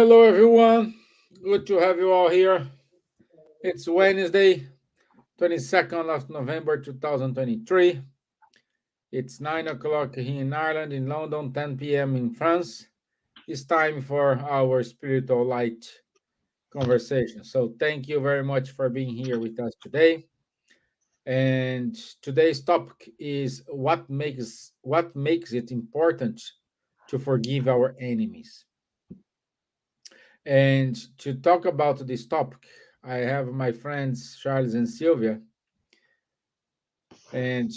Hello, everyone. Good to have you all here. It's Wednesday, 22nd of November 2023. It's 9 o'clock here in Ireland, in London, 10 p.m. in France. It's time for our spiritual light conversation. So, thank you very much for being here with us today. And today's topic is what makes it important to forgive our enemies. And to talk about this topic, I have my friends Charles and Silvia. And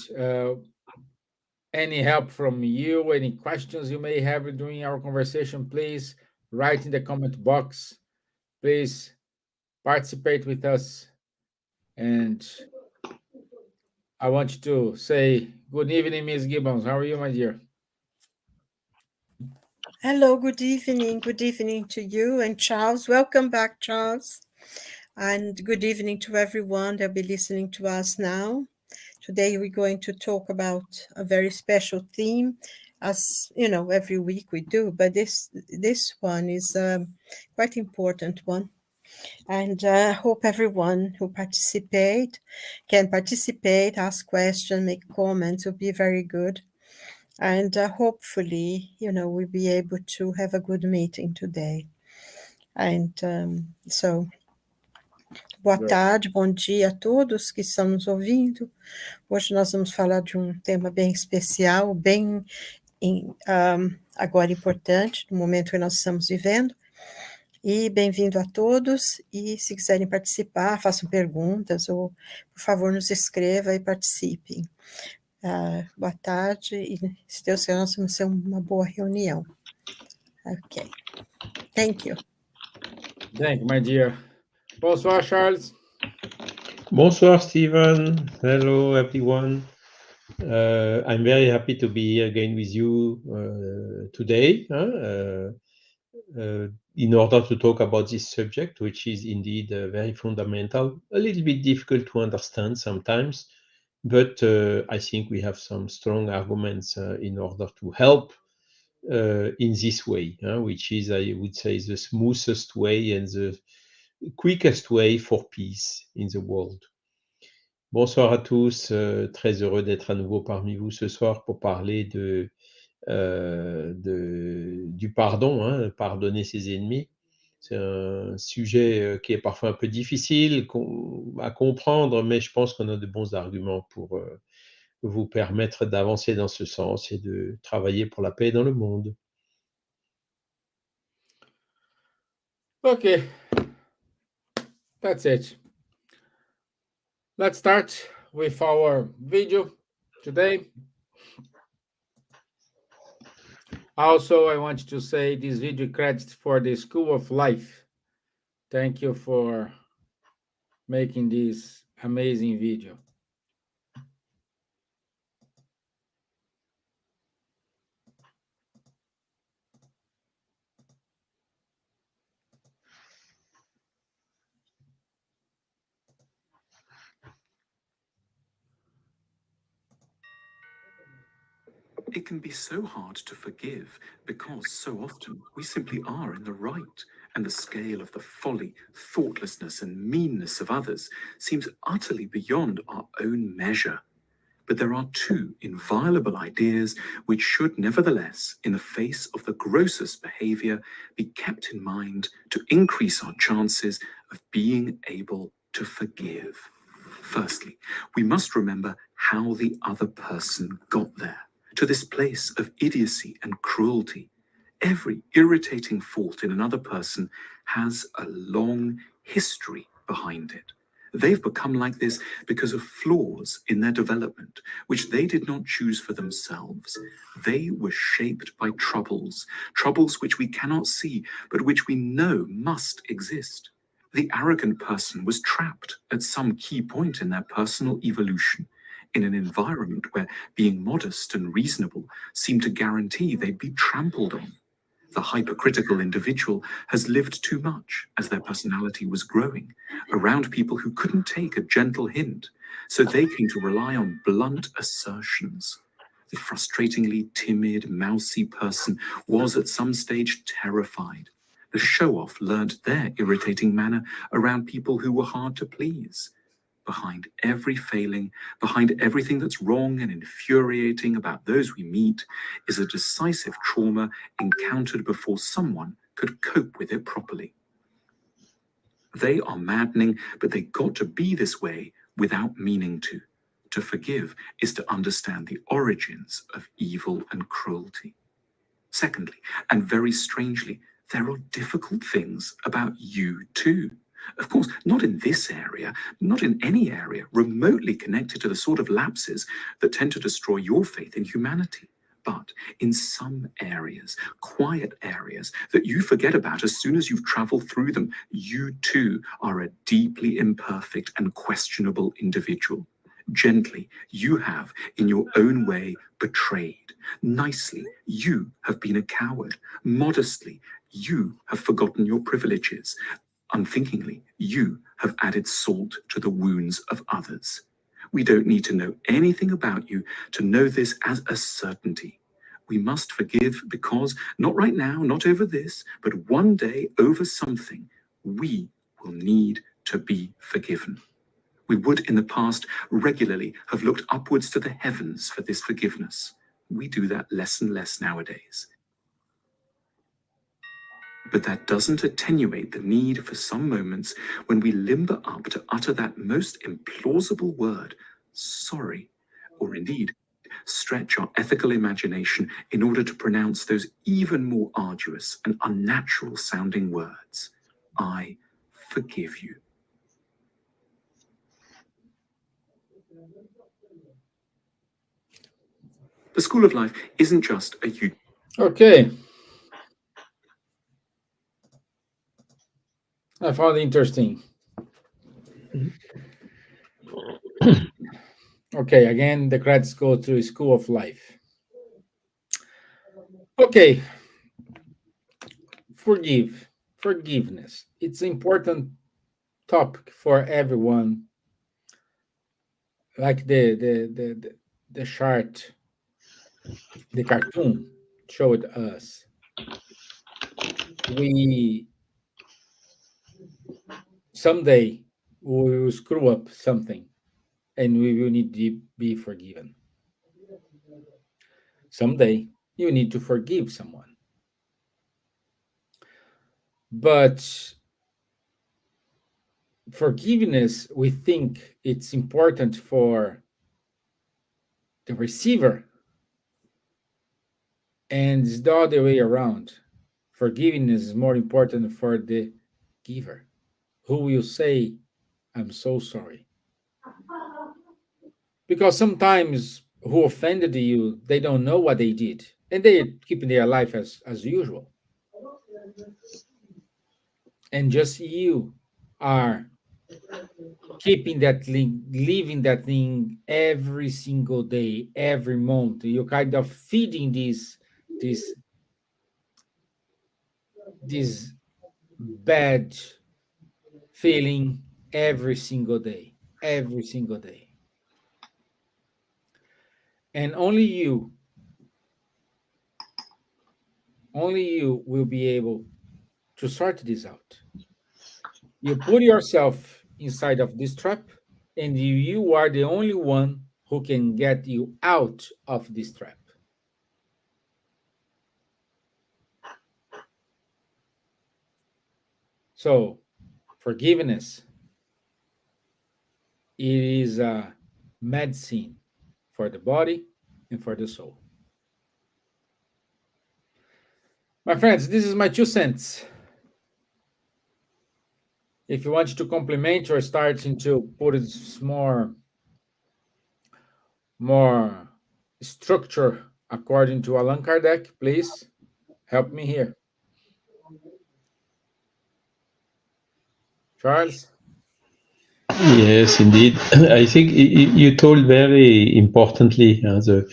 any help from you, any questions you may have during our conversation, please write in the comment box. Please participate with us. And I want to say good evening, Miss Gibbons. How are you, my dear? Hello, good evening. Good evening to you and Charles. Welcome back, Charles. And good evening to everyone that'll be listening to us now. Today we're going to talk about a very special theme, as you know, every week we do, but this one is quite important one. And I hope everyone who can participate, ask questions, make comments. Will be very good. And hopefully, we'll be able to have a good meeting today. And boa Great. tarde, bom dia a todos que estão nos ouvindo. Hoje nós vamos falar de um tema bem especial, bem agora importante, no momento que nós estamos vivendo. E bem-vindo a todos. E se quiserem participar, façam perguntas ou, por favor, nos escreva e participem. Boa tarde, e se Deus quiser, nós vamos ter uma boa reunião. Ok. Thank you. Thank you, my dear. Bonsoir, Charles. Bonsoir, Stevan. Hello, everyone. I'm very happy to be here again with you today in order to talk about this subject, which is indeed very fundamental, a little bit difficult to understand sometimes, but I think we have some strong arguments in order to help in this way, which is, I would say, the smoothest way and the quickest way for peace in the world. Bonsoir à tous, très heureux d'être à nouveau parmi vous ce soir pour parler du pardon, pardonner ses ennemis. C'est un sujet qui est parfois un peu difficile à comprendre, mais je pense qu'on a de bons arguments pour vous permettre d'avancer dans ce sens et de travailler pour la paix dans le monde. Okay, that's it. Let's start with our video today. Also, I want to say this video credits for the School of Life. Thank you for making this amazing video. It can be so hard to forgive because so often we simply are in the right, and the scale of the folly, thoughtlessness, and meanness of others seems utterly beyond our own measure. But there are two inviolable ideas which should nevertheless, in the face of the grossest behavior, be kept in mind to increase our chances of being able to forgive. Firstly, we must remember how the other person got there, to this place of idiocy and cruelty. Every irritating fault in another person has a long history behind it. They've become like this because of flaws in their development, which they did not choose for themselves. They were shaped by troubles which we cannot see, but which we know must exist. The arrogant person was trapped at some key point in their personal evolution, in an environment where being modest and reasonable seemed to guarantee they'd be trampled on. The hypercritical individual has lived too much as their personality was growing, around people who couldn't take a gentle hint, so they came to rely on blunt assertions. The frustratingly timid, mousy person was at some stage terrified, The show-off learnt their irritating manner around people who were hard to please. Behind every failing, behind everything that's wrong and infuriating about those we meet, is a decisive trauma encountered before someone could cope with it properly. They are maddening, but they got to be this way without meaning to. To forgive is to understand the origins of evil and cruelty. Secondly, and very strangely, there are difficult things about you too. Of course, not in this area, not in any area remotely connected to the sort of lapses that tend to destroy your faith in humanity. But in some areas, quiet areas that you forget about as soon as you've traveled through them, you too are a deeply imperfect and questionable individual. Gently, you have, in your own way, betrayed. Nicely, you have been a coward. Modestly, you have forgotten your privileges. Unthinkingly, you have added salt to the wounds of others. We don't need to know anything about you to know this as a certainty. We must forgive because, not right now, not over this, but one day over something, we will need to be forgiven. We would in the past regularly have looked upwards to the heavens for this forgiveness. We do that less and less nowadays. But that doesn't attenuate the need for some moments when we limber up to utter that most implausible word, sorry, or indeed stretch our ethical imagination in order to pronounce those even more arduous and unnatural sounding words. I forgive you. The School of Life isn't just a Okay. I found it interesting. Okay, again, the credits go to School of Life. Okay. Forgiveness. It's an important topic for everyone. Like the chart, the cartoon showed us. Someday we will screw up something and we will need to be forgiven. Someday you need to forgive someone. But forgiveness, we think it's important for the receiver, and it's the other way around. Forgiveness is more important for the giver, who will say, I'm so sorry. Because sometimes who offended you, they don't know what they did, and they're keeping their life as usual. And just you are keeping that thing, living that thing every single day, every month. You're kind of feeding this bad feeling every single day, every single day. And only you will be able to sort this out. You put yourself inside of this trap, and you are the only one who can get you out of this trap. So, forgiveness, it is a medicine for the body and for the soul. My friends, this is my 2 cents. If you want to complement or starting to put it more structure according to Allan Kardec, please help me here. Charles? Yes, indeed. I think you told very importantly, the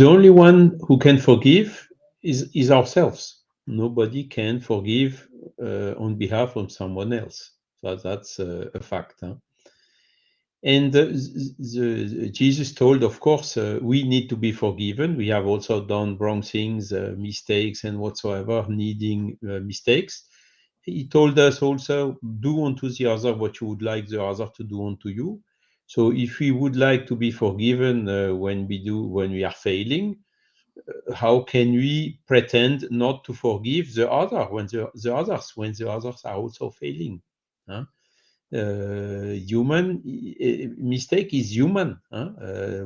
only one who can forgive is ourselves. Nobody can forgive on behalf of someone else. So that's a fact. Huh? And Jesus told, of course, we need to be forgiven. We have also done wrong things, mistakes, and whatsoever, needing mistakes. he told us also, do unto the other what you would like the other to do unto you. So if we would like to be forgiven when we are failing, how can we pretend not to forgive the other when the others are also failing? Huh? Human mistake is human. Huh?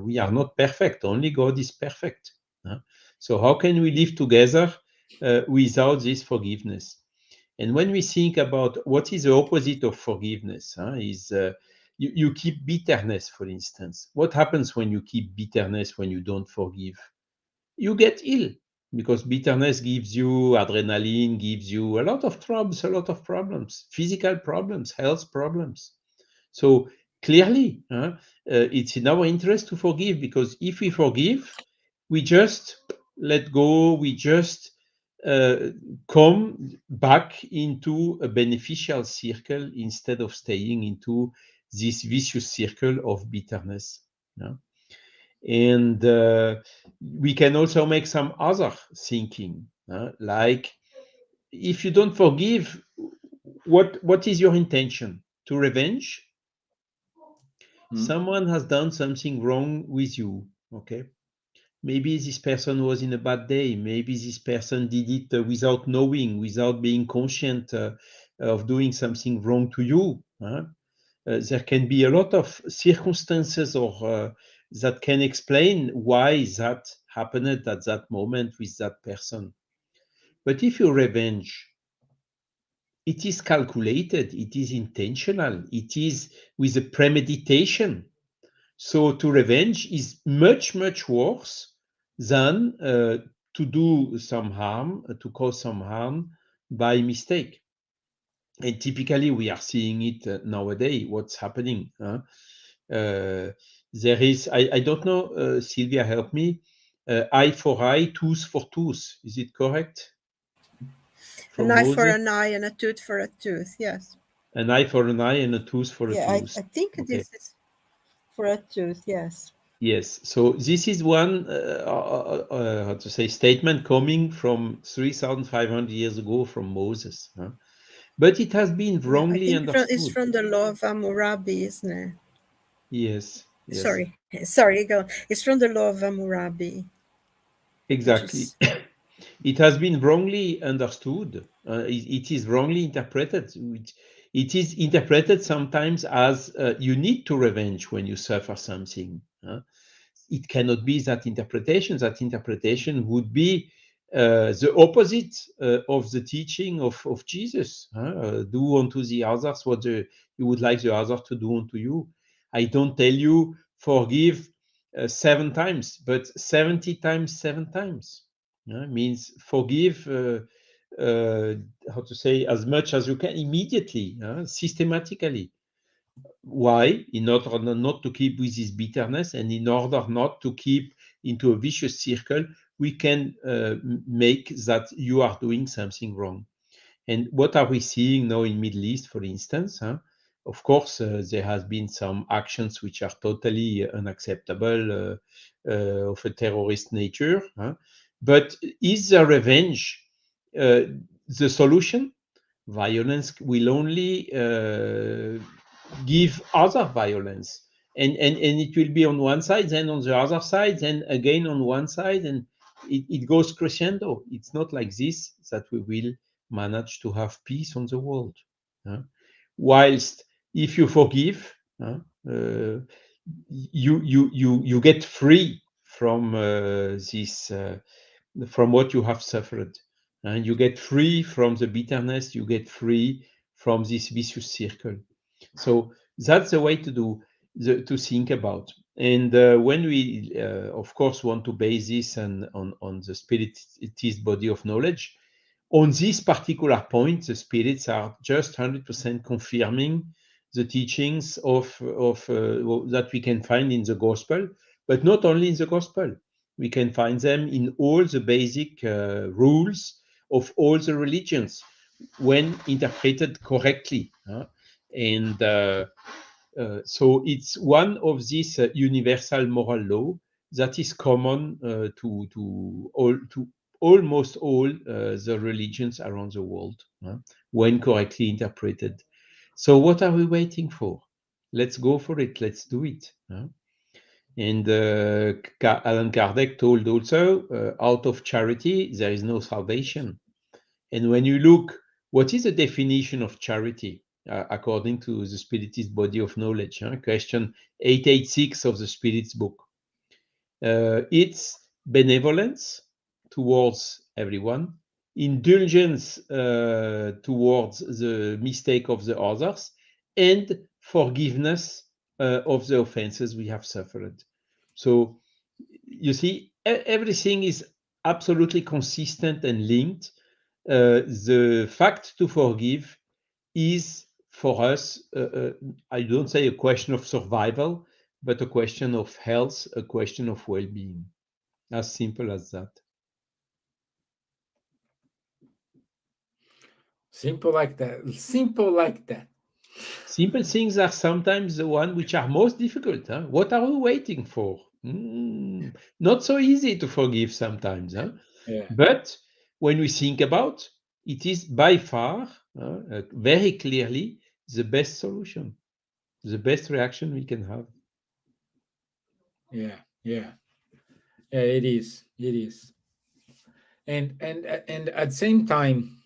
We are not perfect. Only God is perfect. Huh? So how can we live together without this forgiveness? And when we think about what is the opposite of forgiveness, is you keep bitterness, for instance. What happens when you keep bitterness, when you don't forgive? You get ill, because bitterness gives you adrenaline, gives you a lot of troubles, a lot of problems, physical problems, health problems. So clearly, it's in our interest to forgive, because if we forgive, we just let go, we just come back into a beneficial circle instead of staying into this vicious circle of bitterness. Yeah? And we can also make some other thinking, like if you don't forgive, what is your intention? To revenge? Someone has done something wrong with you, okay? Maybe this person was in a bad day. Maybe this person did it without knowing, without being conscient of doing something wrong to you. There can be a lot of circumstances or that can explain why that happened at that moment with that person. But if you revenge, it is calculated, it is intentional, it is with a premeditation. So to revenge is much, much worse than to do some harm, to cause some harm by mistake. And typically we are seeing it nowadays, what's happening. There is, I don't know, Silvia, help me, eye for eye, tooth for tooth. Is it correct? An eye for an eye and a tooth for a tooth, yes. An eye for an eye and a tooth for a tooth. I think Okay. this is for a tooth, yes. Yes. So this is one, how to say, statement coming from 3,500 years ago from Moses. But it has been wrongly understood. It's from the law of Hammurabi, isn't it? Yes. Sorry, go on. It's from the law of Hammurabi. Exactly. It has been wrongly understood. It is wrongly interpreted. It is interpreted sometimes as you need to revenge when you suffer something. It cannot be that interpretation. That interpretation would be the opposite of the teaching of Jesus. Do unto the others what you would like the other to do unto you. I don't tell you forgive 7 times, but 70 times 7 times. Means forgive, how to say, as much as you can immediately, systematically. Why? In order not to keep with this bitterness, and in order not to keep into a vicious circle, we can make that you are doing something wrong. And what are we seeing now in Middle East, for instance? Of course, there has been some actions which are totally unacceptable of a terrorist nature. But is the revenge the solution? Violence will only give other violence, and it will be on one side, then on the other side, then again on one side, and it goes crescendo. It's not like this that we will manage to have peace on the world. Whilst if you forgive, you get free from this, from what you have suffered, and you get free from the bitterness. You get free from this vicious circle. So that's the way to think about. And when we, of course, want to base this on the spiritist body of knowledge, on this particular point, the spirits are just 100% confirming the teachings of that we can find in the gospel, but not only in the gospel. We can find them in all the basic rules of all the religions when interpreted correctly. And so it's one of these universal moral law that is common to almost all the religions around the world, when correctly interpreted. So what are we waiting for? Let's go for it. Let's do it. And Allan Kardec told also, out of charity, there is no salvation. And when you look, what is the definition of charity according to the Spiritist body of knowledge? Question 886 of the Spirit's book. It's benevolence towards everyone, indulgence towards the mistake of the others, and forgiveness of the offenses we have suffered. So you see, everything is absolutely consistent and linked. The fact to forgive is for us, I don't say a question of survival, but a question of health, a question of well-being. As simple as that. Simple like that. Simple like that. Simple things are sometimes the one which are most difficult. What are we waiting for? Not so easy to forgive sometimes. Yeah. But when we think about it, is by far, very clearly, the best solution, the best reaction we can have. Yeah. Yeah. Yeah. It is. It is. And at the same time,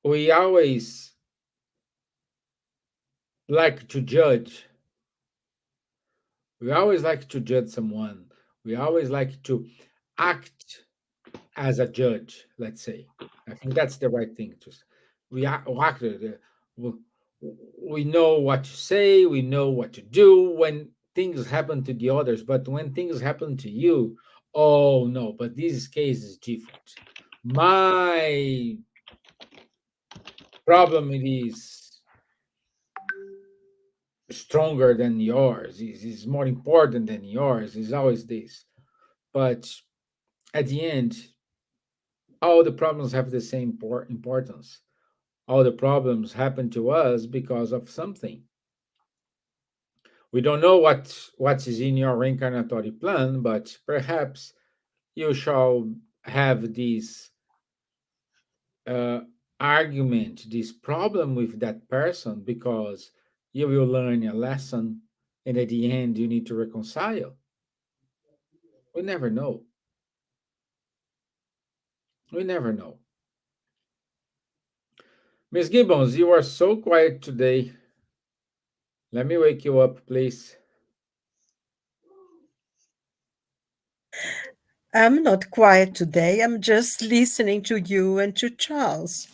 we always like to judge. We always like to judge someone. We always like to act as a judge, let's say. I think that's the right thing to we act, we know what to say, we know what to do when things happen to the others, but when things happen to you, oh no, but this case is different. My problem is stronger than yours, is more important than yours, is always this. But at the end, all the problems have the same importance. All the problems happen to us because of something. We don't know what is in your reincarnatory plan, but perhaps you shall have this uh, argument, this problem with that person because you will learn a lesson, and at the end you need to reconcile. We never know. We never know. Miss Gibbons, you are so quiet today. Let me wake you up, please. I'm not quiet today. I'm just listening to you and to Charles.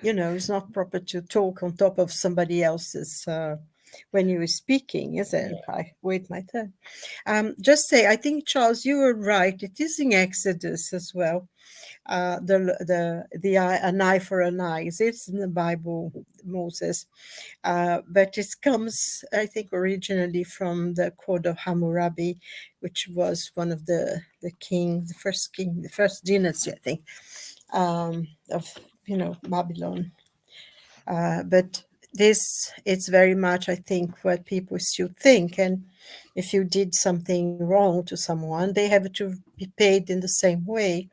You know, it's not proper to talk on top of somebody else's when you are speaking, is it? I wait my turn. Just say, I think, Charles, you were right. It is in Exodus as well. An eye for an eye. It's in the Bible, Moses. But it comes, I think, originally from the Code of Hammurabi, which was one of the first dynasty, I think, of Babylon. But it's very much, I think, what people still think. And if you did something wrong to someone, they have to be paid in the same way.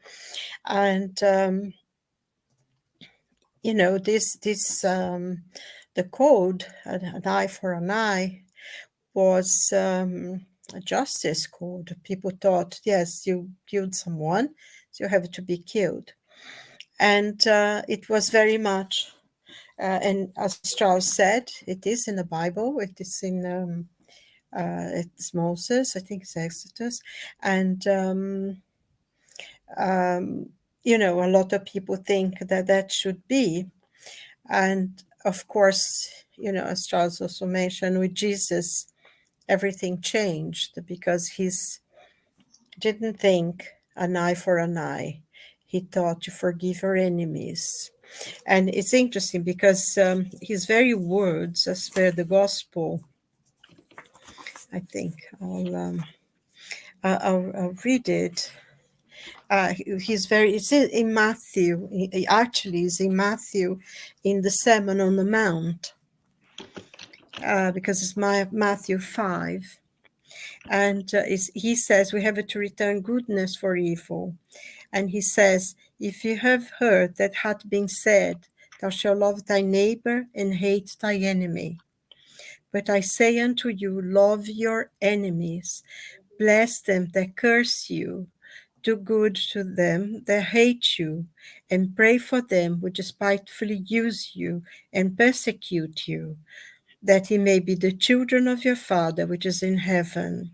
And the code, an eye for an eye, was a justice code. People thought, yes, you killed someone, so you have to be killed. And it was very much, and as Charles said, it is in the Bible. It is in it's Moses, I think it's Exodus, and a lot of people think that should be. And of course, as Charles also mentioned, with Jesus, everything changed because he didn't think an eye for an eye. He thought to forgive your enemies. And it's interesting because his very words, as per the gospel, I think I'll read it. It's in Matthew. Actually, it's in Matthew, in the Sermon on the Mount, because it's Matthew 5. And he says we have to return goodness for evil. And he says, if you have heard that hath been said, thou shalt love thy neighbor and hate thy enemy. But I say unto you, love your enemies, bless them that curse you, do good to them that hate you, and pray for them which spitefully use you and persecute you, that ye may be the children of your Father which is in heaven.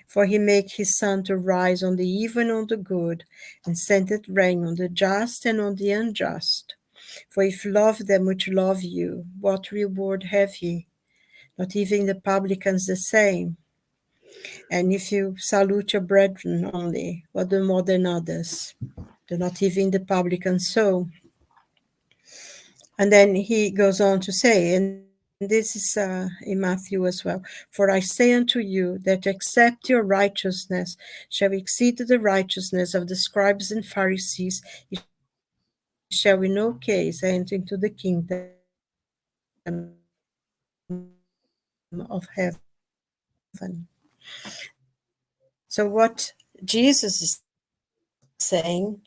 For he make his sun to rise on the evil and on the good, and sendeth rain on the just and on the unjust. For if love them which love you, what reward have ye? Not even the publicans the same. And if you salute your brethren only, what do more than others? Do not even the publicans so? And then he goes on to say, and this is in Matthew as well, for I say unto you that except your righteousness shall exceed the righteousness of the scribes and Pharisees, ye shall in no case enter into the kingdom of heaven. So what Jesus is saying,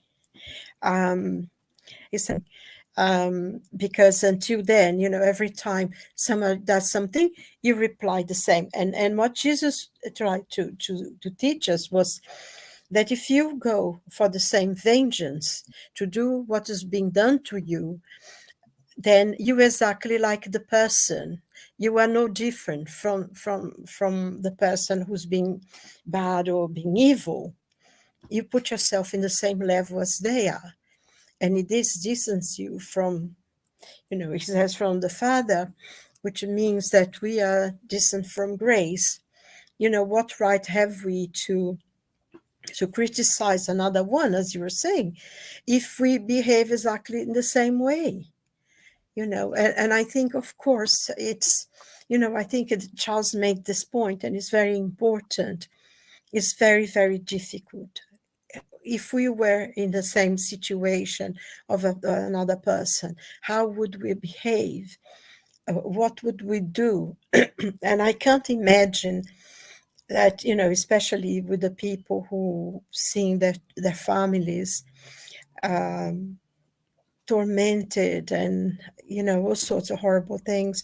because until then, every time someone does something, you reply the same. And what Jesus tried to teach us was that if you go for the same vengeance to do what is being done to you, then you exactly like the person. You are no different from the person who's being bad or being evil. You put yourself in the same level as they are. And it distances you from, it says from the Father, which means that we are distant from grace. What right have we to criticize another one, as you were saying, if we behave exactly in the same way? And I think, of course, it's, I think Charles made this point, and it's very important. It's very, very difficult. If we were in the same situation of another person, how would we behave? What would we do? And I can't imagine that, especially with the people who seeing their families tormented and, all sorts of horrible things,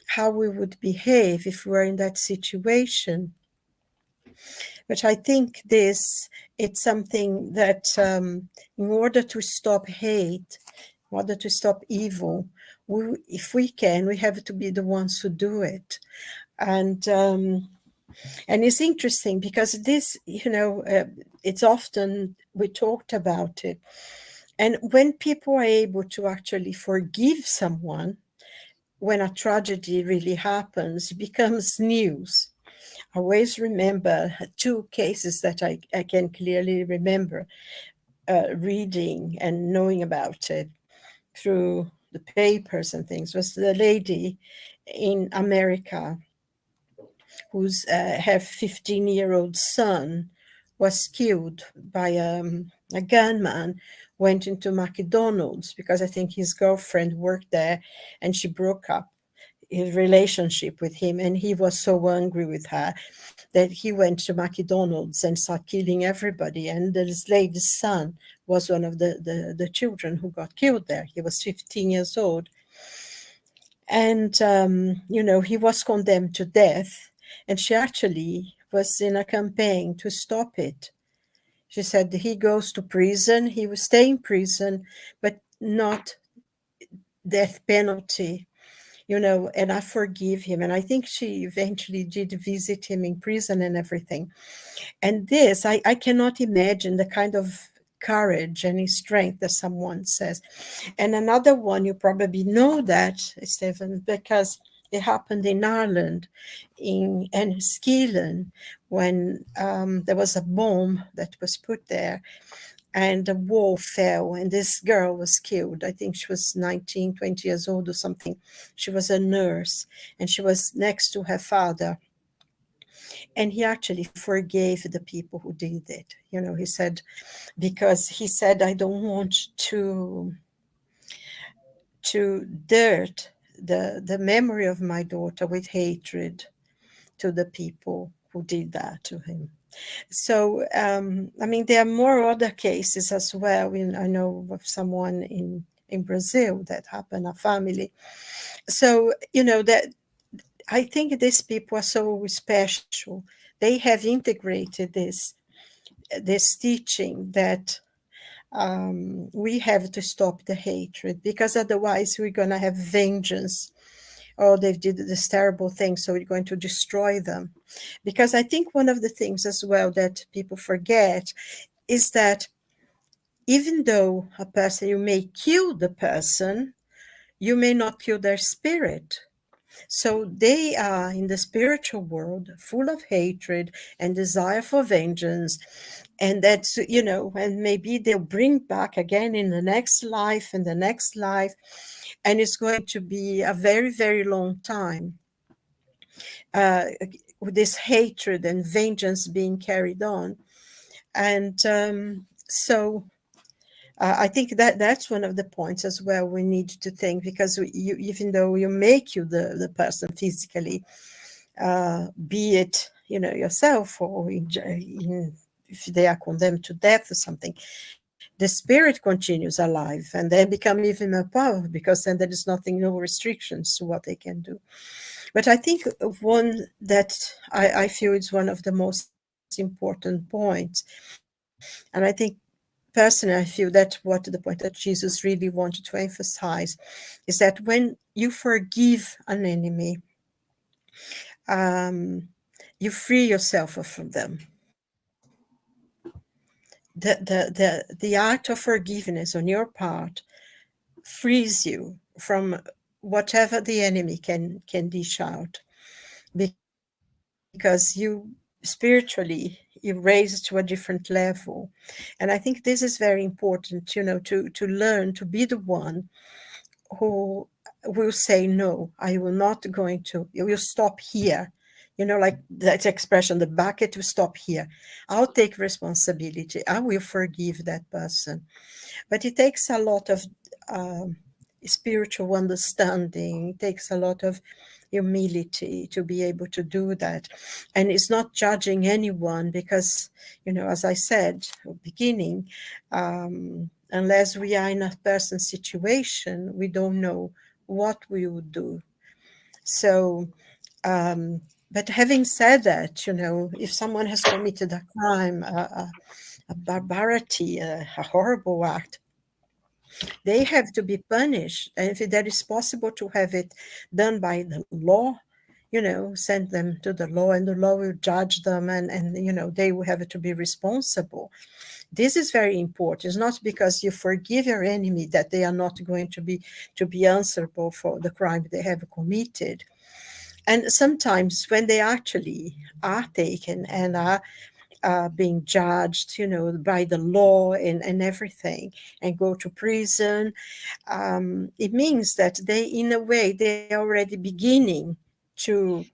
how we would behave if we were in that situation. But I think it's something that in order to stop hate, in order to stop evil, if we can, we have to be the ones who do it. And it's interesting because this, it's often we talked about it. And when people are able to actually forgive someone, when a tragedy really happens, it becomes news. I always remember two cases that I can clearly remember reading and knowing about it through the papers and things. Was the lady in America whose her 15-year-old son was killed by a gunman, went into McDonald's because I think his girlfriend worked there, and she broke up his relationship with him, and he was so angry with her that he went to McDonald's and started killing everybody. And this lady's son was one of the children who got killed there. He was 15 years old. And, he was condemned to death. And she actually was in a campaign to stop it. She said he goes to prison, he will stay in prison, but not death penalty. And I forgive him. And I think she eventually did visit him in prison and everything. And this, I cannot imagine the kind of courage and strength that someone says. And another one, you probably know that, Stevan, because it happened in Ireland, in Enniskillen, when there was a bomb that was put there, and the wall fell and this girl was killed. I think she was 19, 20 years old or something. She was a nurse and she was next to her father. And he actually forgave the people who did it. He said, because he said, I don't want to dirt the memory of my daughter with hatred to the people who did that to him. So, I mean, there are more other cases as well. I know of someone in Brazil that happened, a family. So, that I think these people are so special. They have integrated this teaching that we have to stop the hatred, because otherwise we're going to have vengeance. Oh, they did this terrible thing, so we're going to destroy them. Because I think one of the things as well that people forget is that even though a person, you may kill the person, you may not kill their spirit. So they are in the spiritual world full of hatred and desire for vengeance. And that's, and maybe they'll bring back again in the next life and the next life. And it's going to be a very, very long time with this hatred and vengeance being carried on. And so I think that's one of the points as well we need to think, because even though you may kill the person physically, be it yourself or if they are condemned to death or something, the spirit continues alive, and they become even more powerful, because then there is nothing, no restrictions to what they can do. But I think one that I feel is one of the most important points, and I think personally, I feel that's what the point that Jesus really wanted to emphasize, is that when you forgive an enemy, you free yourself from them. The act of forgiveness on your part frees you from whatever the enemy can dish out, because you spiritually you raise to a different level. And I think this is very important, to learn to be the one who will say, no, I will not going to, you will stop here. Like that expression, the bucket will stop here. I'll take responsibility. I will forgive that person. But it takes a lot of spiritual understanding. It takes a lot of humility to be able to do that. And it's not judging anyone, because, as I said at the beginning, unless we are in a person's situation, we don't know what we would do. So, but having said that, if someone has committed a crime, a barbarity, a horrible act, they have to be punished. And if that is possible to have it done by the law, send them to the law, and the law will judge them, and they will have to be responsible. This is very important. It's not because you forgive your enemy that they are not going to be answerable for the crime they have committed. And sometimes when they actually are taken and are being judged, by the law and everything, and go to prison, it means that they, in a way, they're already beginning to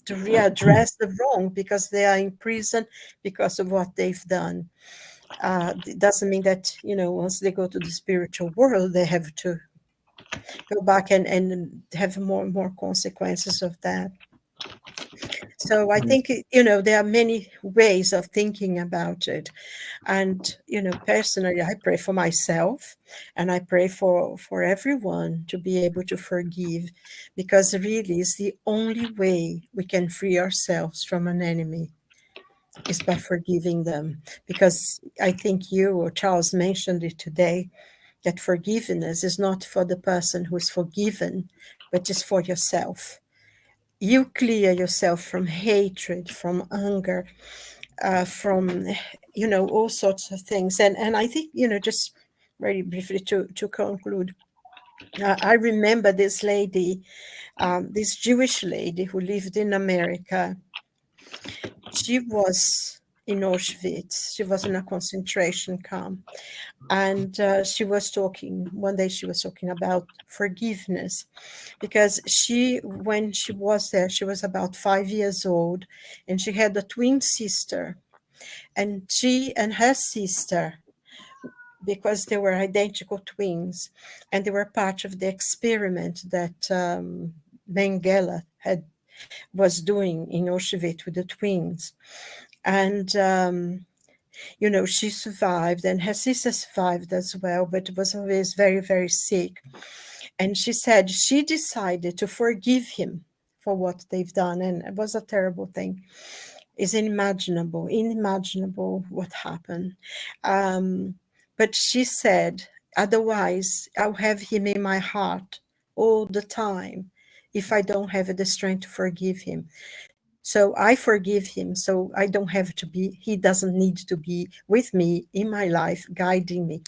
readdress the wrong, because they are in prison because of what they've done. It doesn't mean that, once they go to the spiritual world, they have to go back and have more and more consequences of that. So I think, there are many ways of thinking about it. And, personally, I pray for myself, and I pray for everyone to be able to forgive, because really it's the only way we can free ourselves from an enemy, is by forgiving them. Because I think you or Charles mentioned it today, that forgiveness is not for the person who is forgiven, but is for yourself. You clear yourself from hatred, from anger, from, all sorts of things. And I think, just very briefly to conclude, I remember this lady, this Jewish lady who lived in America. She was in Auschwitz. She was in a concentration camp. And one day she was talking about forgiveness, because when she was there, she was about 5 years old, and she had a twin sister. And she and her sister, because they were identical twins, and they were part of the experiment that Mengele had was doing in Auschwitz with the twins. And she survived, and her sister survived as well, but was always very, very sick. And she said she decided to forgive him for what they've done, and it was a terrible thing. It's unimaginable what happened. But she said, otherwise, I'll have him in my heart all the time if I don't have the strength to forgive him. So I forgive him, so I don't have to be, he doesn't need to be with me in my life, guiding me.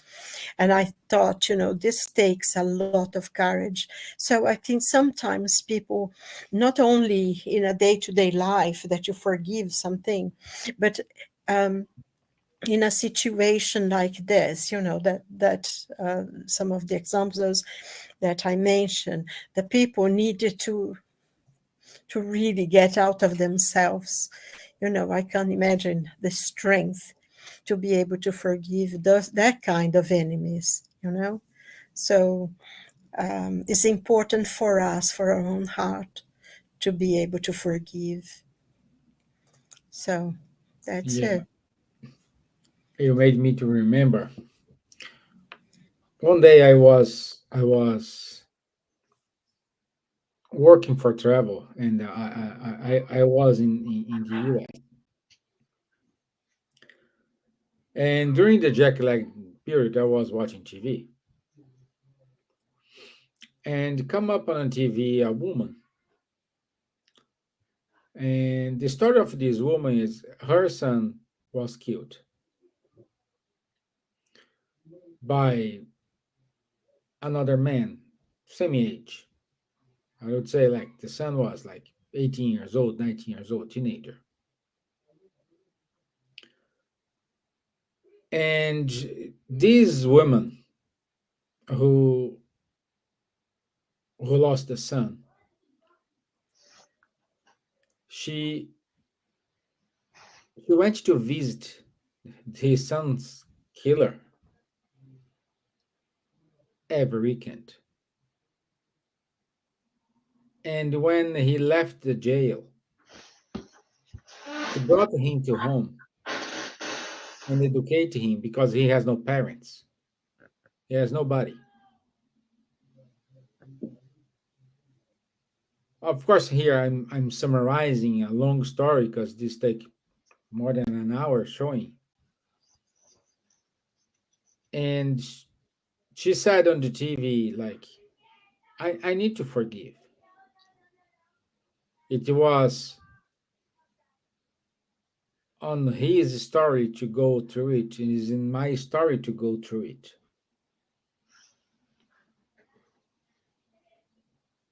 And I thought, this takes a lot of courage. So I think sometimes people, not only in a day-to-day life that you forgive something, but in a situation like this, that some of the examples that I mentioned, the people needed to really get out of themselves. I can't imagine the strength to be able to forgive that kind of enemies. So it's important for us, for our own heart, to be able to forgive. So that's Yeah, it. you made me to remember. One day I was working for travel, and I was in the US. And during the jet lag period, I was watching TV, and come up on TV a woman. And the story of this woman is her son was killed by another man, same age. I would say like the son was like 18 years old, 19 years old, teenager. And this woman who lost the son, she went to visit his son's killer every weekend. And when he left the jail, she brought him to home and educated him because he has no parents. He has nobody. Of course, here I'm summarizing a long story because this take more than an hour showing. And she said on the TV, like, I need to forgive. It was on his story to go through it. It is in my story to go through it.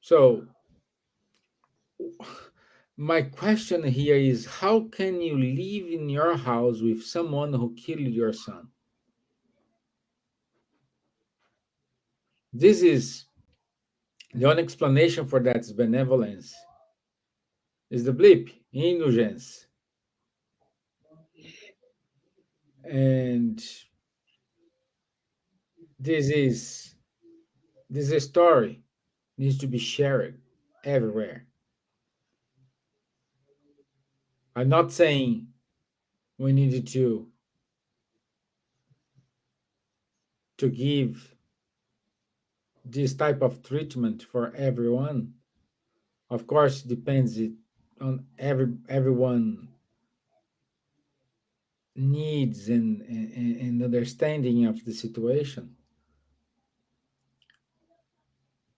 So my question here is how can you live in your house with someone who killed your son? This is the only explanation for that is benevolence. Is the blip, indulgence. And this is this story needs to be shared everywhere. I'm not saying we needed to give this type of treatment for everyone. Of course, depends on everyone needs and understanding of the situation.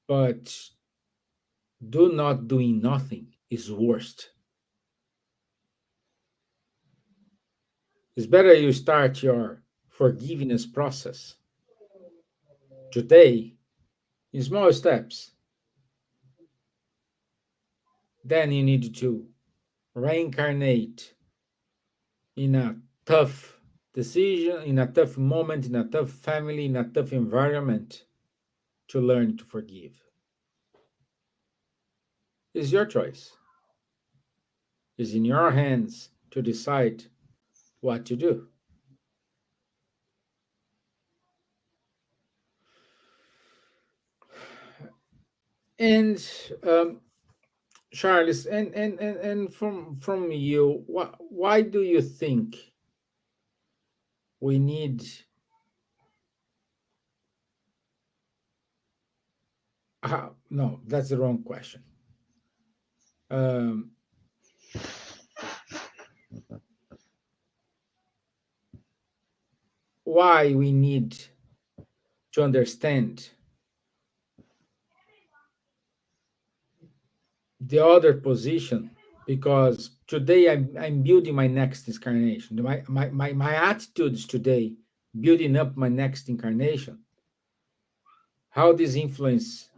But do not doing nothing is worst. It's better you start your forgiveness process today in small steps. Then you need to reincarnate in a tough decision, in a tough moment, in a tough family, in a tough environment to learn to forgive. It's your choice. It's in your hands to decide what to do. And Charles, and from you, why do you think we need no, that's the wrong question. Um, why we need to understand the other position, because today I'm building my next incarnation. My attitudes today, building up my next incarnation, how this influence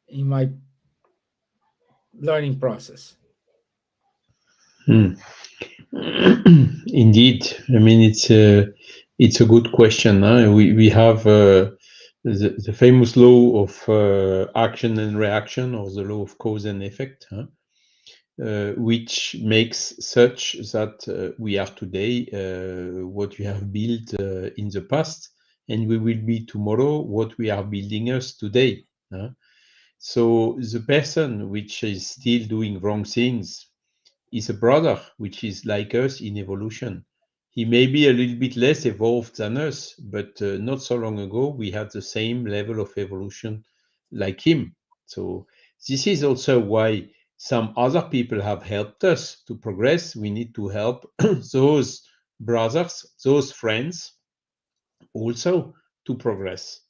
in my learning process. Indeed, I mean it's a good question. Huh? We have the famous law of action and reaction, or the law of cause and effect, huh? Which makes such that we are today what we have built in the past, and we will be tomorrow what we are building us today. Huh? So the person which is still doing wrong things is a brother which is like us in evolution. He may be a little bit less evolved than us, but not so long ago we had the same level of evolution like him. So this is also why some other people have helped us to progress. We need to help those brothers, those friends also to progress.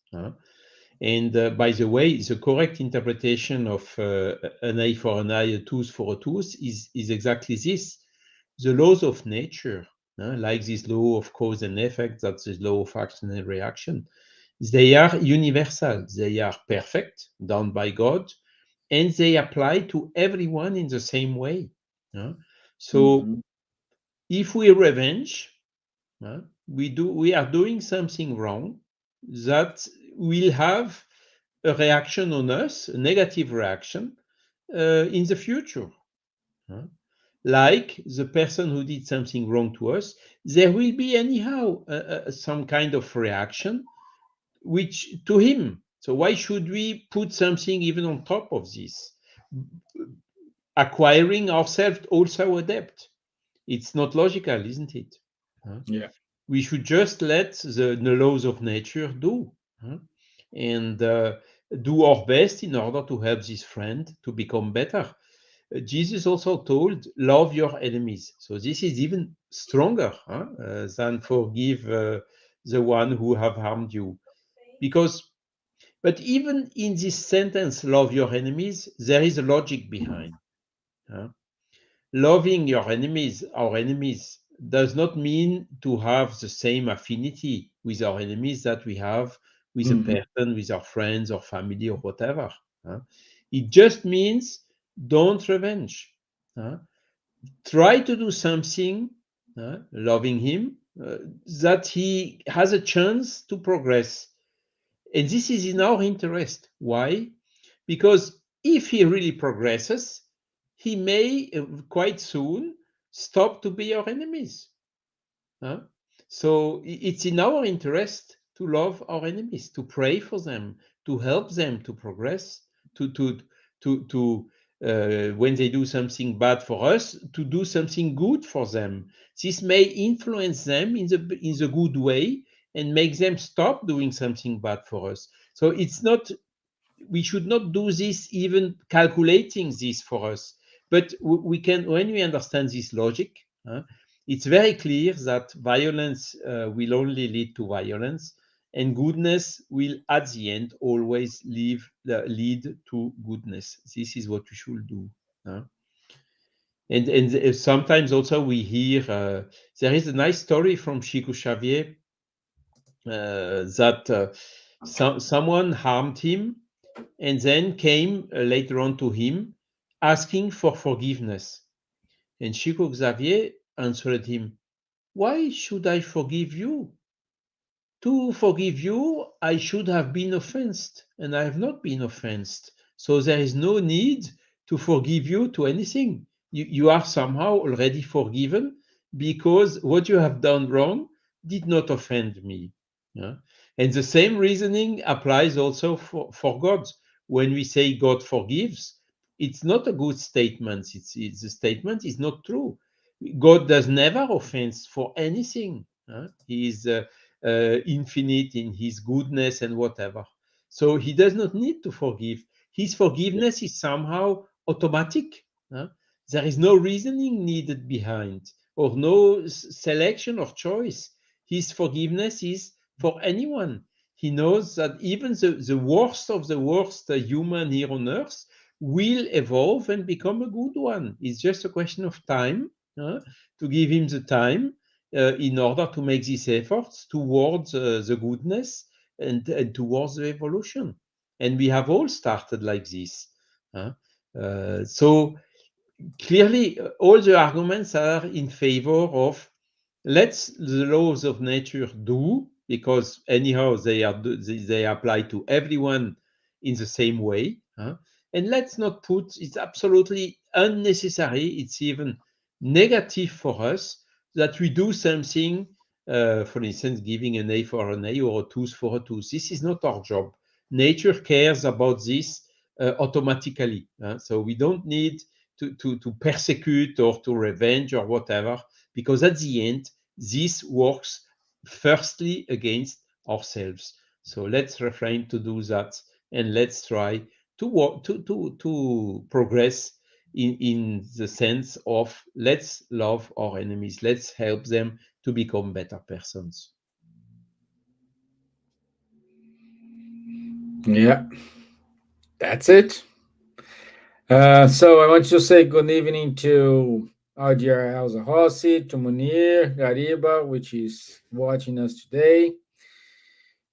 And by the way, the correct interpretation of an eye for an eye, a tooth for a tooth is exactly this. The laws of nature, like this law of cause and effect, that's the law of action and reaction, they are universal. They are perfect, done by God, and they apply to everyone in the same way. So if we revenge, we are doing something wrong that will have a reaction on us, a negative reaction in the future. Like the person who did something wrong to us, there will be anyhow some kind of reaction which to him. So why should we put something even on top of this? Acquiring ourselves also a debt. It's not logical, isn't it? Yeah. We should just let the laws of nature do, and do our best in order to help this friend to become better. Jesus also told, love your enemies. So this is even stronger than forgive the one who have harmed you. But even in this sentence, love your enemies, there is a logic behind. Loving your enemies, our enemies, does not mean to have the same affinity with our enemies that we have with a person, with our friends or family or whatever. It just means don't revenge. Try to do something, loving him, that he has a chance to progress. And this is in our interest. Why? Because if he really progresses, he may quite soon stop to be our enemies. So it's in our interest to love our enemies, to pray for them, to help them to progress, to when they do something bad for us, to do something good for them. This may influence them in the good way and make them stop doing something bad for us. So it's not, we should not do this even calculating this for us. But we can, when we understand this logic, it's very clear that violence will only lead to violence, and goodness will, at the end, always lead to goodness. This is what we should do. And sometimes also we hear, there is a nice story from Chico Xavier that someone harmed him and then came later on to him asking for forgiveness. And Chico Xavier answered him, "Why should I forgive you? To forgive you, I should have been offended, and I have not been offended. So there is no need to forgive you to anything. You are somehow already forgiven because what you have done wrong did not offend me." And the same reasoning applies also for God. When we say God forgives, It's not a good statement. It's a statement is not true. God does never offense for anything. He is infinite in his goodness and whatever. So he does not need to forgive. His forgiveness is somehow automatic. There is no reasoning needed behind, or no selection or choice. His forgiveness is for anyone. He knows that even the worst of the worst human here on earth will evolve and become a good one. It's just a question of time, to give him the time in order to make these efforts towards the goodness and towards the evolution. And we have all started like this. So clearly, all the arguments are in favor of let's the laws of nature do, because anyhow they apply to everyone in the same way. And let's not put, it's absolutely unnecessary, it's even negative for us that we do something, for instance, giving an eye for an eye or a tooth for a tooth. This is not our job. Nature cares about this automatically. So we don't need to persecute or to revenge or whatever, because at the end, this works firstly against ourselves. So let's refrain to do that, and let's try to work to progress in the sense of let's love our enemies, let's help them to become better persons. Yeah, that's it. So I want to say good evening to our dear Elsa Rossi, to Munir Gariba, which is watching us today,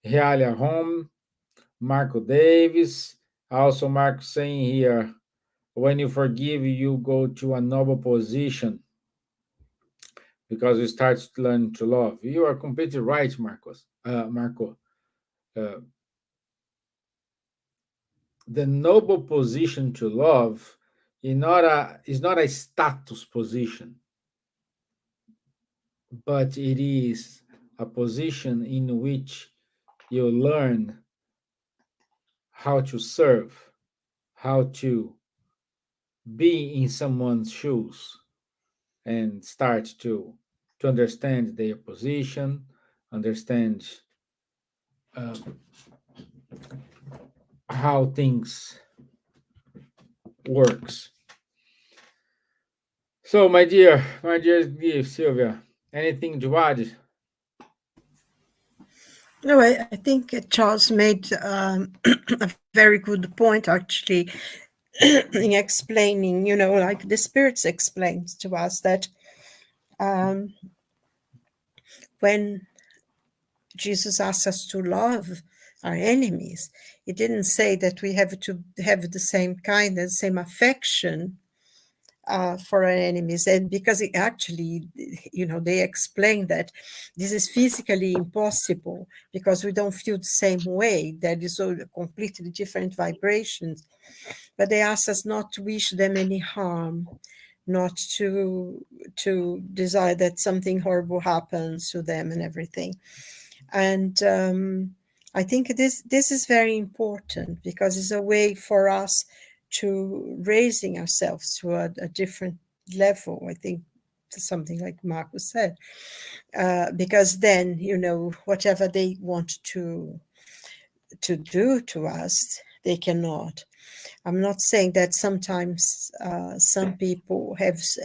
Realia Home, Marco Davis. Also, Marco saying here, when you forgive, you go to a noble position because you start to learn to love. You are completely right, Marco. Uh, the noble position to love is not a status position, but it is a position in which you learn how to serve, how to be in someone's shoes, and start to understand their position, understand uh, how things works. So, my dear Silvia, anything to add? No, I think Charles made a very good point, actually, in explaining, like the spirits explained to us that when Jesus asks us to love our enemies, he didn't say that we have to have the same kind and same affection for our enemies. And because it actually, they explain that this is physically impossible because we don't feel the same way. That is all completely different vibrations. But they ask us not to wish them any harm, not to desire that something horrible happens to them and everything. And I think this is very important because it's a way for us to raising ourselves to a different level. I think something like Marcus said, because then whatever they want to do to us, they cannot. I'm not saying that sometimes some people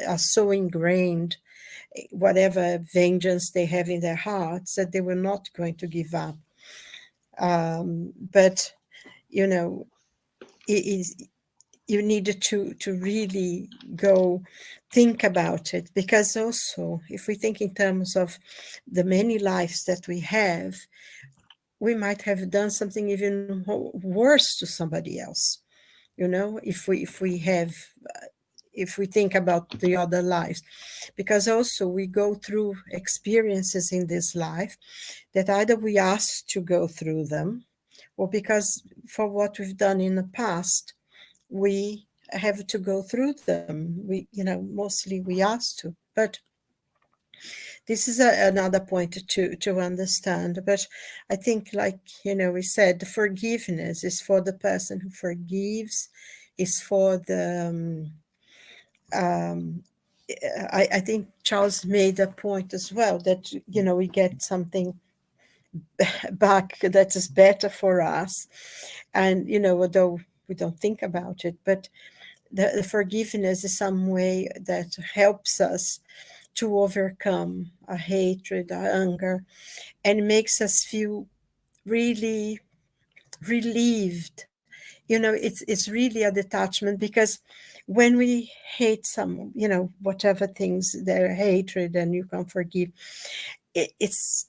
are so ingrained whatever vengeance they have in their hearts that they were not going to give up. But it is, you needed to really go think about it, because also if we think in terms of the many lives that we have, we might have done something even worse to somebody else. If we think about the other lives, because also we go through experiences in this life that either we asked to go through them, or because for what we've done in the past, we have to go through them. Mostly we asked to, but this is another point to understand. But I think, like we said, the forgiveness is for the person who forgives. is for the I think Charles made a point as well that, you know, we get something back that is better for us. And, you know, although we don't think about it, but the forgiveness is some way that helps us to overcome our hatred, our anger, and makes us feel really relieved. You know, it's really a detachment, because when we hate some, you know, whatever things, their hatred, and you can forgive, it's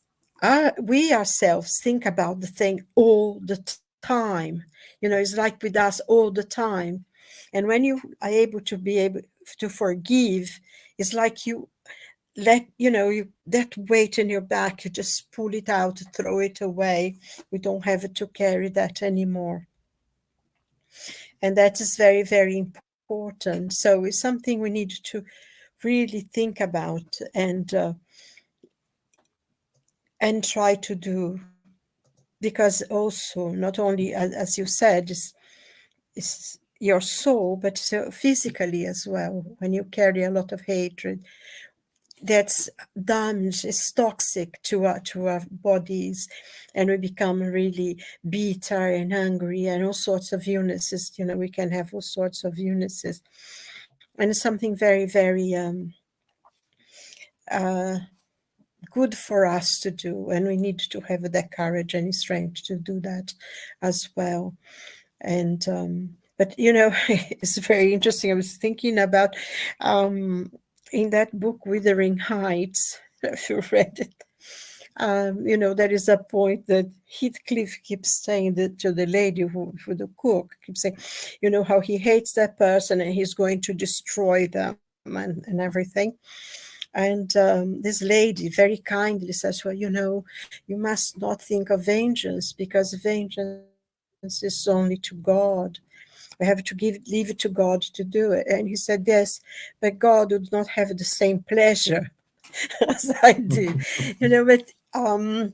we ourselves think about the thing all the time. You know, it's like with us all the time. And when you are able to forgive, it's like you let, you know, you, that weight in your back, you just pull it out, throw it away. We don't have to carry that anymore. And that is very, very important. So it's something we need to really think about and try to do, because also not only, as you said, is your soul, but so physically as well. When you carry a lot of hatred, that's damage, is toxic to our bodies, and we become really bitter and angry and all sorts of illnesses. You know, we can have all sorts of illnesses, and it's something very, very good for us to do, and we need to have that courage and strength to do that as well. And but you know, it's very interesting. I was thinking about in that book Wuthering Heights, if you read it, you know, there is a point that Heathcliff keeps saying that to the lady who the cook keeps saying, you know, how he hates that person and he's going to destroy them and everything. And this lady very kindly says, well, you know, you must not think of vengeance, because vengeance is only to God. We have to leave it to God to do it. And he said, yes, but God would not have the same pleasure as I do, you know. But and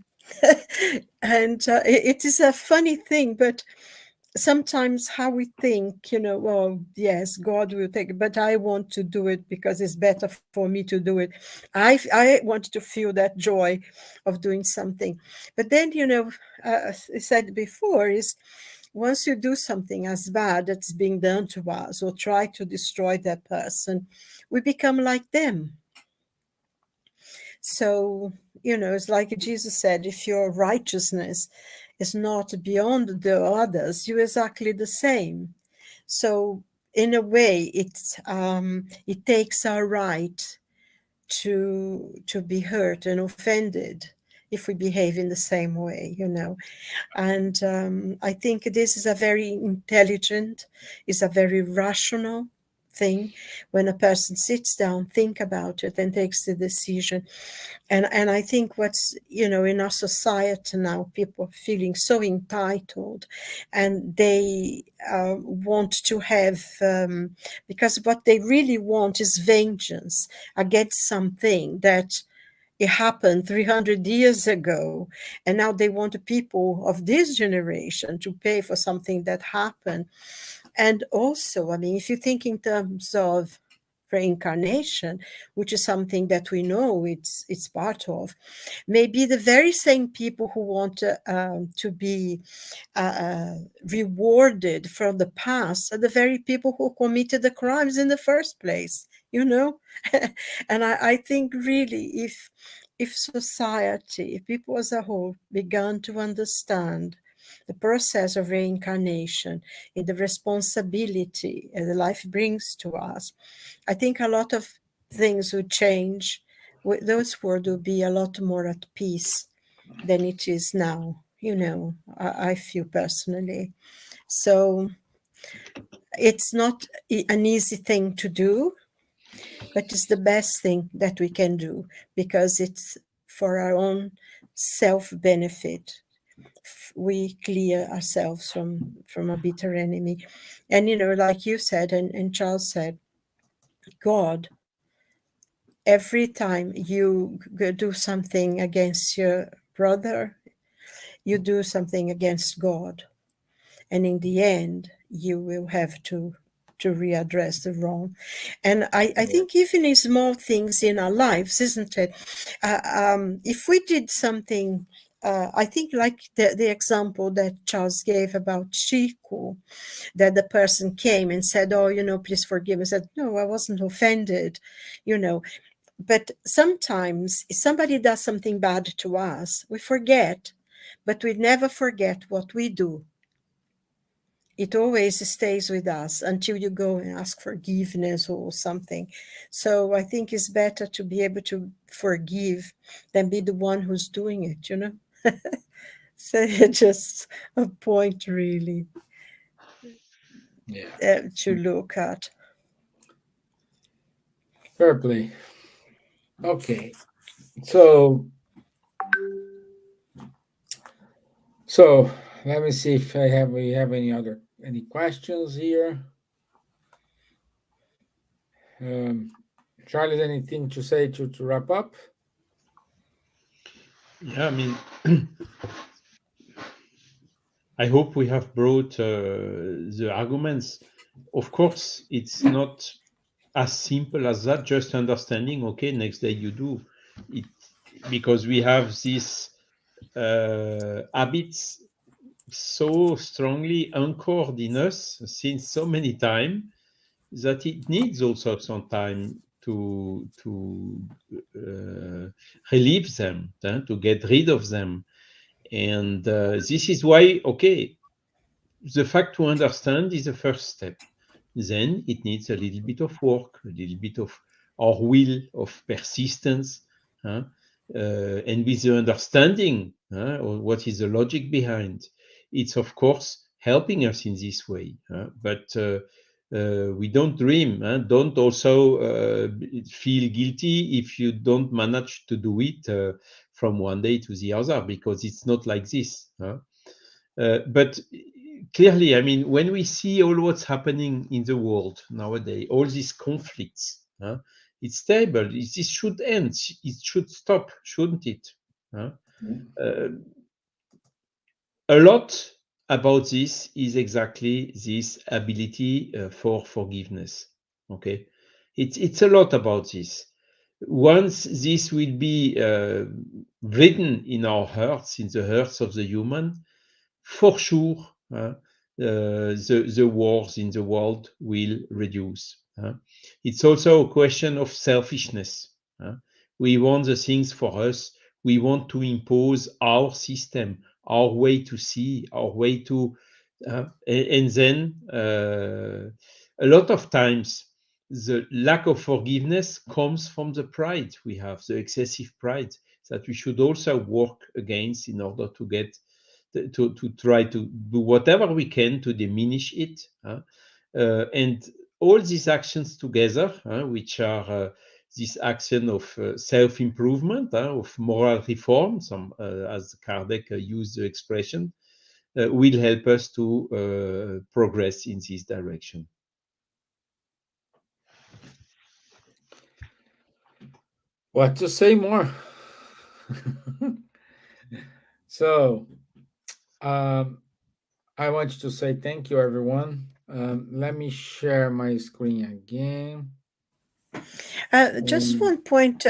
it is a funny thing, but sometimes how we think, you know, well, yes, God will take it, but I want to do it because it's better for me to do it. I want to feel that joy of doing something. But then, you know, as I said before, is once you do something as bad that's being done to us, or try to destroy that person, we become like them. So, you know, it's like Jesus said, if your righteousness is not beyond the others, you're exactly the same. So in a way, it takes our right to be hurt and offended if we behave in the same way, you know. And I think this is a very intelligent, is a very rational thing when a person sits down, think about it, and takes the decision. And I think what's, you know, in our society now, people are feeling so entitled, and they want to have, because what they really want is vengeance against something that it happened 300 years ago, and now they want the people of this generation to pay for something that happened. And also, I mean, if you think in terms of reincarnation, which is something that we know it's part of, maybe the very same people who want to be rewarded from the past are the very people who committed the crimes in the first place, you know. And I think really, if society, if people as a whole began to understand the process of reincarnation and the responsibility that life brings to us, I think a lot of things would change. Those world will be a lot more at peace than it is now, you know, I feel personally. So it's not an easy thing to do, but it's the best thing that we can do, because it's for our own self-benefit. We clear ourselves from a bitter enemy. And, you know, like you said, and Charles said, God, every time you do something against your brother, you do something against God. And in the end, you will have to to readdress the wrong. And I think even in small things in our lives, isn't it? If we did something, I think like the example that Charles gave about Chico, that the person came and said, oh, please forgive me. I said, no, I wasn't offended, you know. But sometimes if somebody does something bad to us, we forget, but we never forget what we do. It always stays with us until you go and ask forgiveness or something. So I think it's better to be able to forgive than be the one who's doing it. So just a point really Yeah. to look at. Fair play. Okay. So so let me see if we have any questions here. Um, Charlie, anything to say to wrap up? Yeah, I mean, I hope we have brought the arguments. Of course, it's not as simple as that, just understanding, okay, next day you do it, because we have these habits so strongly anchored in us since so many time that it needs also some time to relieve them, to get rid of them. And this is why, okay, the fact to understand is the first step. Then it needs a little bit of work, a little bit of our will, of persistence, and with the understanding of what is the logic behind. It's of course helping us in this way, but we don't dream. Don't also feel guilty if you don't manage to do it from one day to the other, because it's not like this. But clearly, I mean, when we see all what's happening in the world nowadays, all these conflicts, it's terrible. This should end. It should stop, shouldn't it? Uh, a lot about this is exactly this ability for forgiveness. Okay, it's a lot about this. Once this will be written in our hearts, in the hearts of the human, for sure, the wars in the world will reduce. It's also a question of selfishness. We want the things for us. We want to impose our system, our way to see, our way to, and then a lot of times the lack of forgiveness comes from the pride we have, the excessive pride that we should also work against in order to get to try to do whatever we can to diminish it. And all these actions together, which are this action of self-improvement, of moral reform, as Kardec used the expression, will help us to progress in this direction. What to say more? So, I want to say thank you, everyone. Let me share my screen again. Just one point,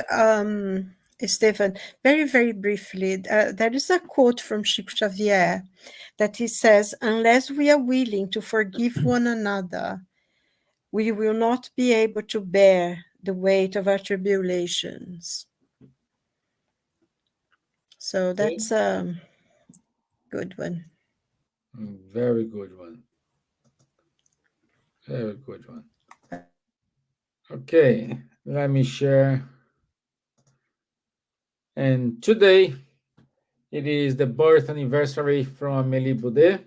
Stephen, very, very briefly. There is a quote from Chico Xavier that he says, unless we are willing to forgive one another, we will not be able to bear the weight of our tribulations. So that's a good one. Very good one. Very good one. Okay, let me share. And today, it is the birth anniversary from Amélie Boudet.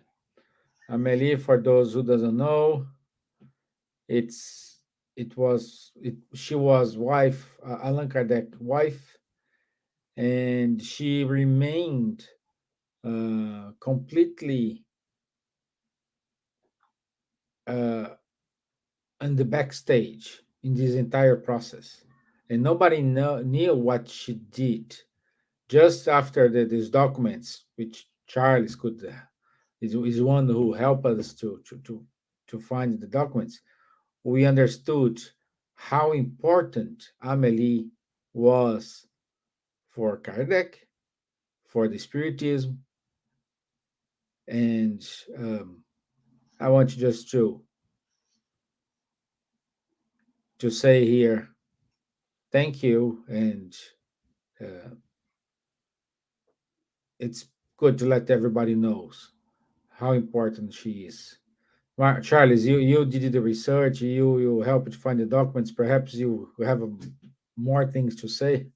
Amélie, for those who doesn't know, she was wife, Allan Kardec wife, and she remained completely on the backstage in this entire process, and nobody knew what she did. Just after these documents, which Charles is one who helped us to find the documents. we understood how important Amélie was for Kardec, for the Spiritism, and I want you just to say here, thank you, and uh, it's good to let everybody knows how important she is. Charles, you did the research, you helped find the documents. Perhaps you have more things to say.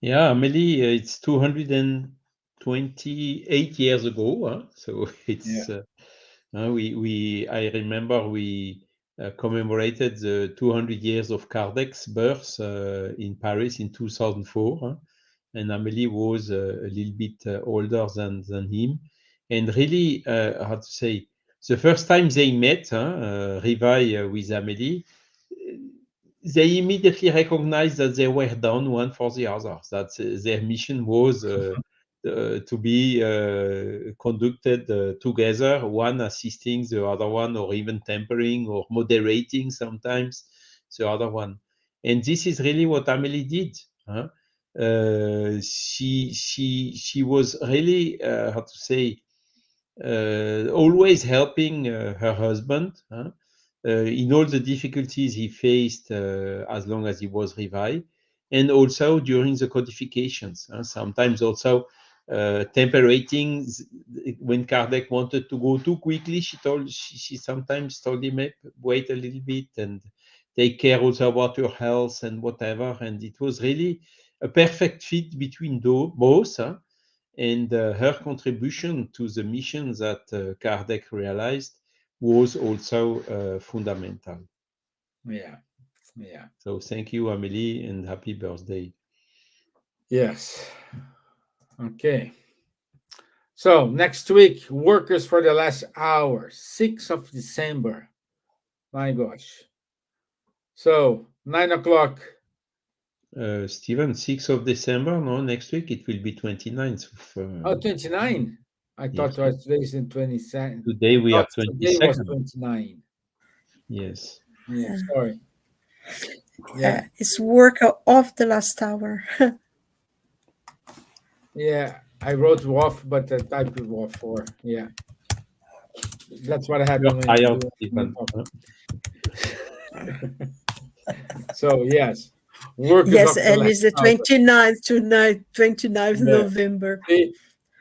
Yeah, Amélie, it's 228 years ago. So it's Yeah. I remember we commemorated the 200 years of Kardec's birth in Paris in 2004. And Amélie was a little bit older than him. And really, how to say, the first time they met, Rivail with Amélie, they immediately recognized that they were done one for the other, that their mission was to be conducted together, one assisting the other one, or even tempering or moderating sometimes the other one. And this is really what Amélie did. She was really, how to say, always helping her husband in all the difficulties he faced as long as he was Rivail, and also during the codifications. Sometimes also temperating when Kardec wanted to go too quickly. She sometimes told him, wait a little bit and take care also about your health and whatever. And it was really a perfect fit between both. And her contribution to the mission that Kardec realized was also fundamental. Yeah. Yeah. So thank you, Amélie, and happy birthday. Yes. Okay. So next week, workers for the last hour, 6th of December. My gosh. So 9 o'clock. Stevan, 6th of December, no, next week it will be 29th. Oh, 29. I thought yes, it was today's in 27. today I we thought are today was 22nd. 29. Yes. Yeah, sorry. Yeah. It's work of the last hour. Yeah. I wrote off, but I typed off for. Yeah. That's what You're happened when tired, you Stevan. So yes. Workers Yes, of the and last it's the hour. 29th Yeah. November. See,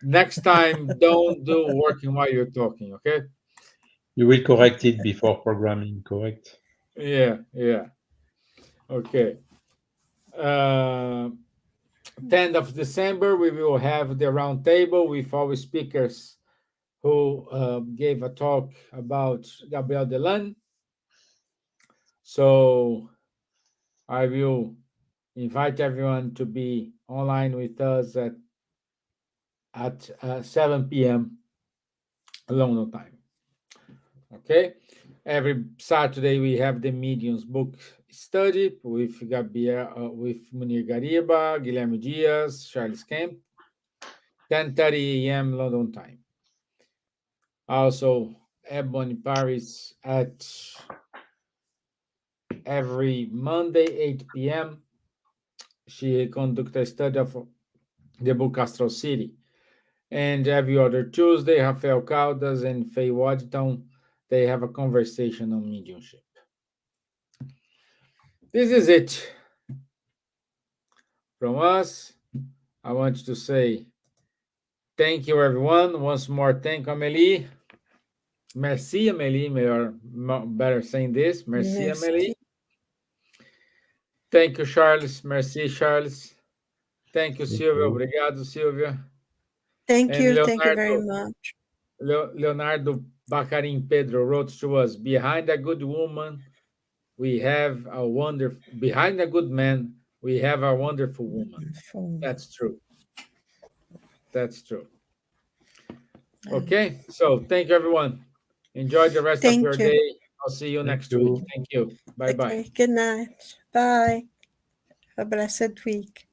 next time, don't do working while you're talking, okay? You will correct it before programming, correct? Yeah, yeah. Okay. 10th of December, we will have the round table with our speakers who gave a talk about Gabriel Delan. So I will invite everyone to be online with us at 7 p.m. London time. Okay. Every Saturday we have the Mediums book study with with Munir Gariba, Guilherme Dias, Charles Kempf, 10:30 a.m. London time. Also, Ebony Paris at every Monday 8 p.m. She conducts a study of the book Astral City. And every other Tuesday, Rafael Caldas and Faye Waddington, they have a conversation on mediumship. This is it from us. I want to say thank you, everyone. Once more, thank Amélie. Merci, Amélie. Better saying this. Merci, Amélie. Thank you, Charles. Merci, Charles. Thank you, Silvia. Obrigado, Silvia. Thank And you. Thank you very much. Leonardo Bacarin Pedro wrote to us, behind a good woman, we have a wonderful, behind a good man, we have a wonderful woman. That's true. That's true. Okay, so thank you, everyone. Enjoy the rest of your day. I'll see you next week. Thank you. Bye-bye. Okay, good night. Bye. Have a blessed week.